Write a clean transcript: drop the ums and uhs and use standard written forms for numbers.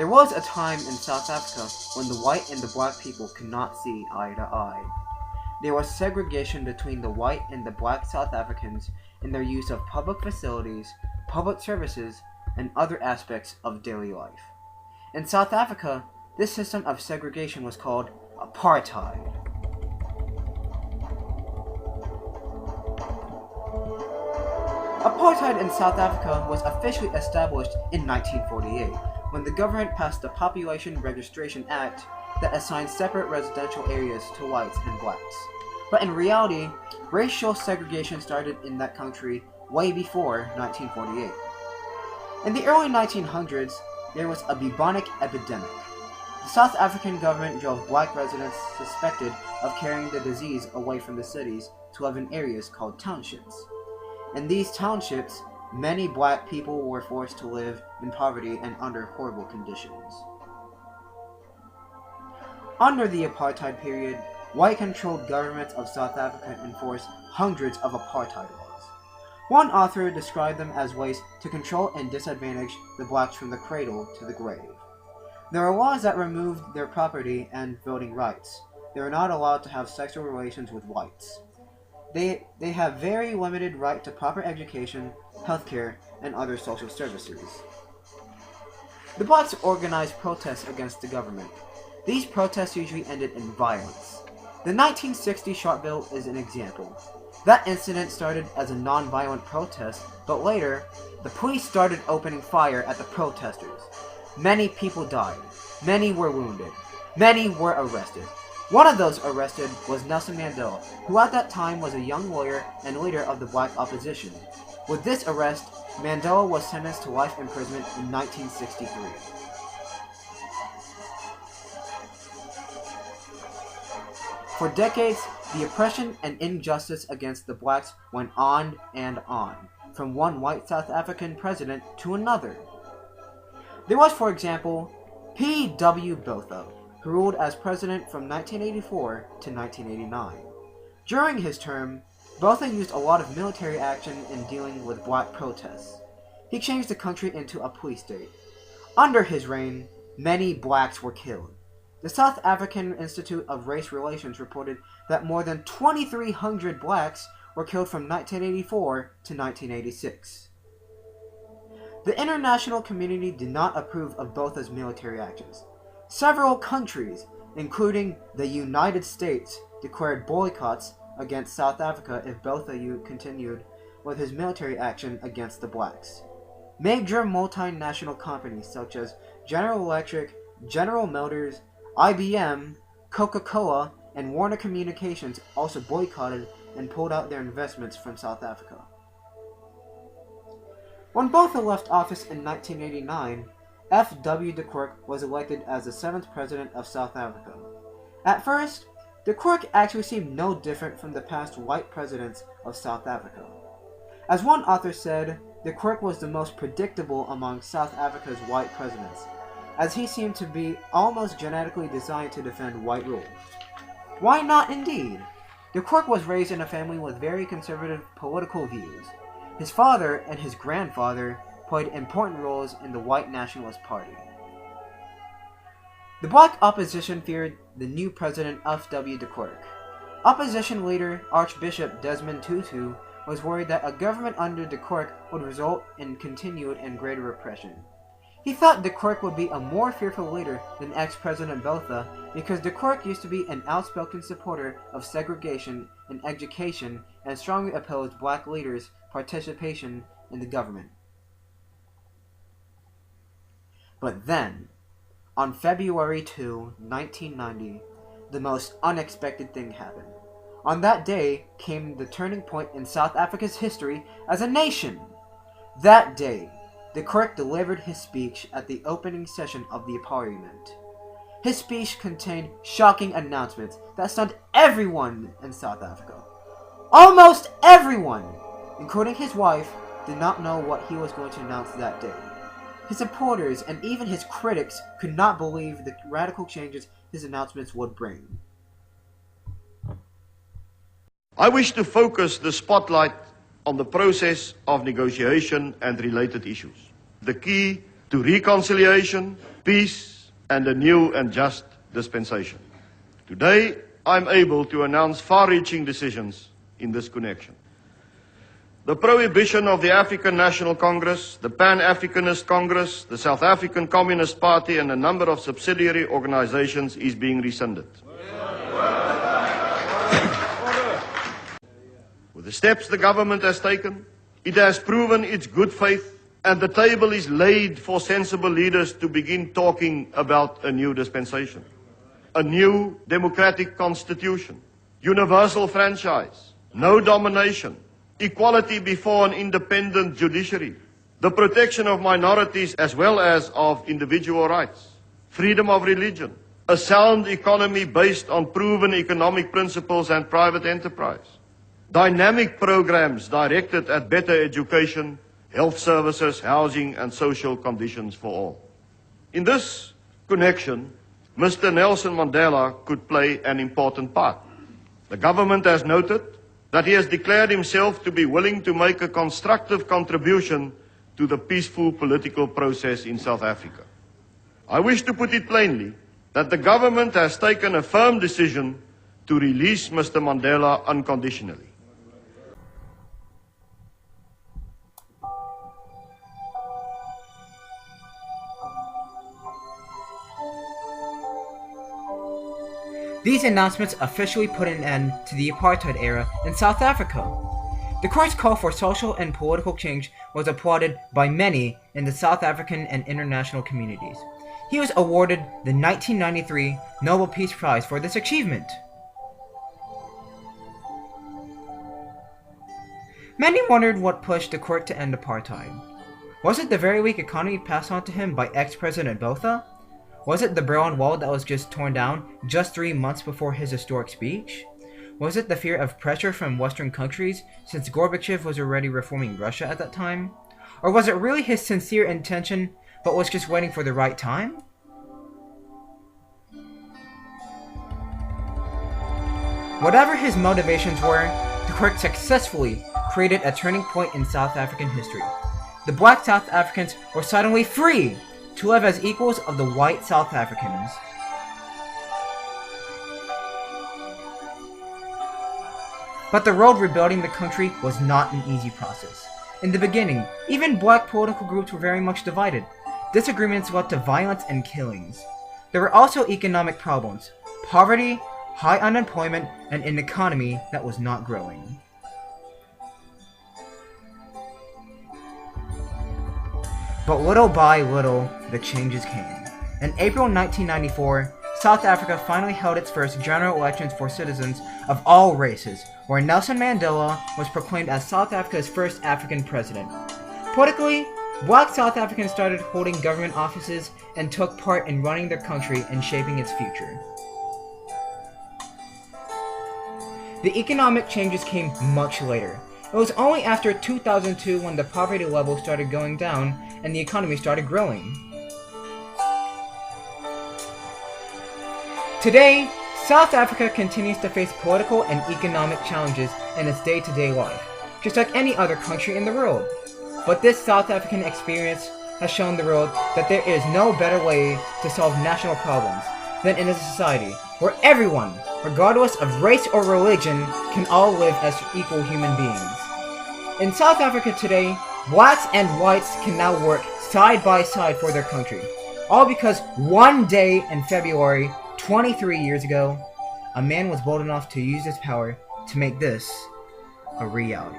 There was a time in South Africa when the white and the black people could not see eye to eye. There was segregation between the white and the black South Africans in their use of public facilities, public services, and other aspects of daily life. In South Africa, this system of segregation was called apartheid. Apartheid in South Africa was officially established in 1948, when the government passed the Population Registration Act that assigned separate residential areas to whites and blacks. But in reality, racial segregation started in that country way before 1948. In the early 1900s, there was a bubonic epidemic. The South African government drove black residents suspected of carrying the disease away from the cities to live in areas called townships. In these townships, many black people were forced to live in poverty and under horrible conditions. Under the apartheid period, white-controlled governments of South Africa enforced hundreds of apartheid laws. One author described them as ways to control and disadvantage the blacks from the cradle to the grave. There are laws that removed their property and voting rights. They are not allowed to have sexual relations with whites. They have very limited right to proper education, healthcare, and other social services. The blacks organized protests against the government. These protests usually ended in violence. The 1960 shot bill is an example. That incident started as a non-violent protest, but later, the police started opening fire at the protesters. Many people died. Many were wounded. Many were arrested. One of those arrested was Nelson Mandela, who at that time was a young lawyer and leader of the black opposition. With this arrest, Mandela was sentenced to life imprisonment in 1963. For decades, the oppression and injustice against the blacks went on and on, from one white South African president to another. There was, for example, P.W. Botha, who ruled as president from 1984 to 1989. During his term, Botha used a lot of military action in dealing with black protests. He changed the country into a police state. Under his reign, many blacks were killed. The South African Institute of Race Relations reported that more than 2,300 blacks were killed from 1984 to 1986. The international community did not approve of Botha's military actions. Several countries, including the United States, declared boycotts against South Africa if Botha continued with his military action against the blacks. Major multinational companies such as General Electric, General Motors, IBM, Coca-Cola, and Warner Communications also boycotted and pulled out their investments from South Africa. When Botha left office in 1989, F.W. de Klerk was elected as the 7th president of South Africa. At first, de Klerk actually seemed no different from the past white presidents of South Africa. As one author said, de Klerk was the most predictable among South Africa's white presidents, as he seemed to be almost genetically designed to defend white rule. Why not indeed? De Klerk was raised in a family with very conservative political views. His father and his grandfather played important roles in the white nationalist party. The black opposition feared the new president F.W. de Klerk. Opposition leader Archbishop Desmond Tutu was worried that a government under de Klerk would result in continued and greater repression. He thought de Klerk would be a more fearful leader than ex-President Botha because de Klerk used to be an outspoken supporter of segregation in education and strongly opposed black leaders' participation in the government. But then, on February 2, 1990, the most unexpected thing happened. On that day came the turning point in South Africa's history as a nation. That day, de Klerk delivered his speech at the opening session of the parliament. His speech contained shocking announcements that stunned everyone in South Africa. Almost everyone, including his wife, did not know what he was going to announce that day. His supporters and even his critics could not believe the radical changes his announcements would bring. I wish to focus the spotlight on the process of negotiation and related issues. The key to reconciliation, peace, and a new and just dispensation. Today, I'm able to announce far-reaching decisions in this connection. The prohibition of the African National Congress, the Pan-Africanist Congress, the South African Communist Party, and a number of subsidiary organizations is being rescinded. With the steps the government has taken, it has proven its good faith, and the table is laid for sensible leaders to begin talking about a new dispensation, a new democratic constitution, universal franchise, no domination, equality before an independent judiciary, the protection of minorities as well as of individual rights, freedom of religion, a sound economy based on proven economic principles and private enterprise, dynamic programs directed at better education, health services, housing, and social conditions for all. In this connection, Mr. Nelson Mandela could play an important part. The government has noted that he has declared himself to be willing to make a constructive contribution to the peaceful political process in South Africa. I wish to put it plainly that the government has taken a firm decision to release Mr. Mandela unconditionally. These announcements officially put an end to the apartheid era in South Africa. The court's call for social and political change was applauded by many in the South African and international communities. He was awarded the 1993 Nobel Peace Prize for this achievement. Many wondered what pushed the court to end apartheid. Was it the very weak economy passed on to him by ex-President Botha? Was it the Berlin Wall that was just torn down just 3 months before his historic speech? Was it the fear of pressure from Western countries, since Gorbachev was already reforming Russia at that time? Or was it really his sincere intention, but was just waiting for the right time? Whatever his motivations were, the court successfully created a turning point in South African history. The black South Africans were suddenly free to live as equals of the white South Africans. But the road rebuilding the country was not an easy process. In the beginning, even black political groups were very much divided. Disagreements led to violence and killings. There were also economic problems: poverty, high unemployment, and an economy that was not growing. But little by little, the changes came. In April 1994, South Africa finally held its first general elections for citizens of all races, where Nelson Mandela was proclaimed as South Africa's first African president. Politically, black South Africans started holding government offices and took part in running their country and shaping its future. The economic changes came much later. It was only after 2002 when the poverty level started going down and the economy started growing. Today, South Africa continues to face political and economic challenges in its day-to-day life, just like any other country in the world. But this South African experience has shown the world that there is no better way to solve national problems than in a society where everyone, regardless of race or religion, can all live as equal human beings. In South Africa today, blacks and whites can now work side by side for their country, all because one day in February 23 years ago, a man was bold enough to use his power to make this a reality.